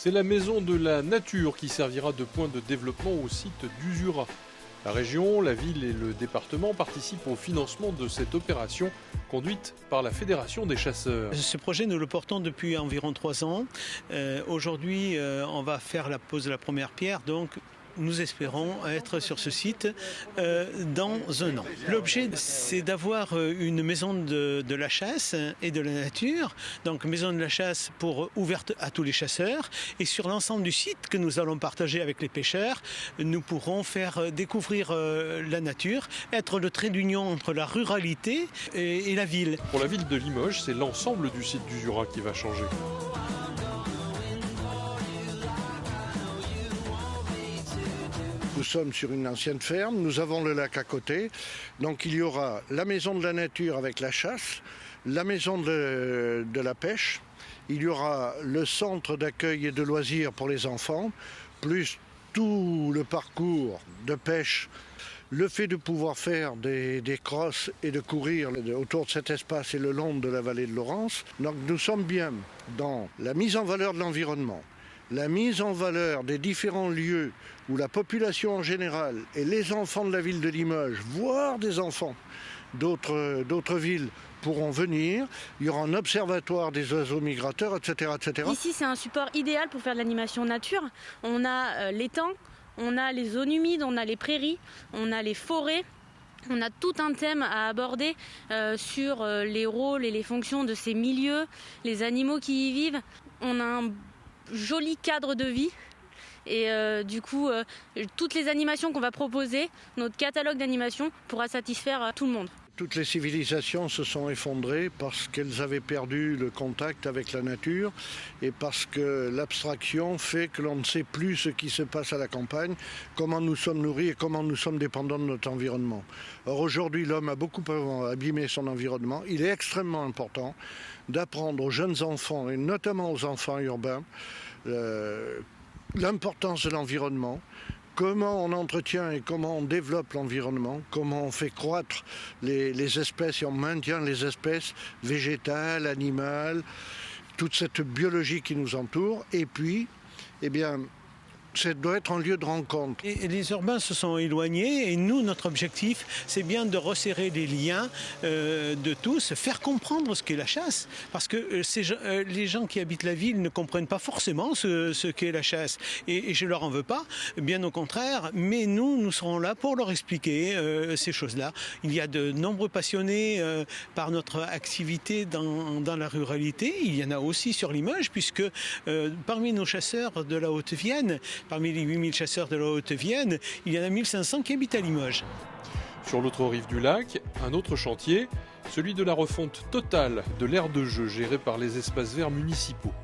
C'est la maison de la nature qui servira de point de développement au site d'Usura. La région, la ville et le département participent au financement de cette opération conduite par la Fédération des chasseurs. Ce projet, nous le portons depuis environ 3 ans. Aujourd'hui, on va faire la pose de la première pierre, donc nous espérons être sur ce site dans 1 an. L'objet, c'est d'avoir une maison de la chasse et de la nature, donc maison de la chasse ouverte à tous les chasseurs, et sur l'ensemble du site que nous allons partager avec les pêcheurs, nous pourrons faire découvrir la nature, être le trait d'union entre la ruralité et la ville. Pour la ville de Limoges, c'est l'ensemble du site d'Usura qui va changer. Nous sommes sur une ancienne ferme, nous avons le lac à côté, donc il y aura la maison de la nature avec la chasse, la maison de la pêche, il y aura le centre d'accueil et de loisirs pour les enfants, plus tout le parcours de pêche. Le fait de pouvoir faire des crosses et de courir autour de cet espace et le long de la vallée de Laurens, donc nous sommes bien dans la mise en valeur de l'environnement, la mise en valeur des différents lieux où la population en général et les enfants de la ville de Limoges, voire des enfants d'autres villes pourront venir. Il y aura un observatoire des oiseaux migrateurs, etc., etc. Ici, c'est un support idéal pour faire de l'animation nature. On a l'étang, on a les zones humides, on a les prairies, on a les forêts. On a tout un thème à aborder sur les rôles et les fonctions de ces milieux, les animaux qui y vivent. On a un joli cadre de vie et du coup toutes les animations qu'on va proposer, notre catalogue d'animation pourra satisfaire tout le monde. Toutes les civilisations se sont effondrées parce qu'elles avaient perdu le contact avec la nature et parce que l'abstraction fait que l'on ne sait plus ce qui se passe à la campagne, comment nous sommes nourris et comment nous sommes dépendants de notre environnement. Or aujourd'hui, l'homme a beaucoup abîmé son environnement. Il est extrêmement important d'apprendre aux jeunes enfants et notamment aux enfants urbains l'importance de l'environnement. Comment on entretient et comment on développe l'environnement, comment on fait croître les espèces et on maintient les espèces végétales, animales, toute cette biologie qui nous entoure. Et puis, eh bien, ça doit être un lieu de rencontre. Et les urbains se sont éloignés et nous, notre objectif, c'est bien de resserrer les liens de tous, faire comprendre ce qu'est la chasse. Parce que les gens qui habitent la ville ne comprennent pas forcément ce qu'est la chasse. Et je leur en veux pas, bien au contraire. Mais nous serons là pour leur expliquer ces choses-là. Il y a de nombreux passionnés par notre activité dans la ruralité. Il y en a aussi sur Limoges, puisque parmi nos chasseurs de la Haute-Vienne, parmi les 8000 chasseurs de la Haute-Vienne, il y en a 1500 qui habitent à Limoges. Sur l'autre rive du lac, un autre chantier, celui de la refonte totale de l'aire de jeu gérée par les espaces verts municipaux.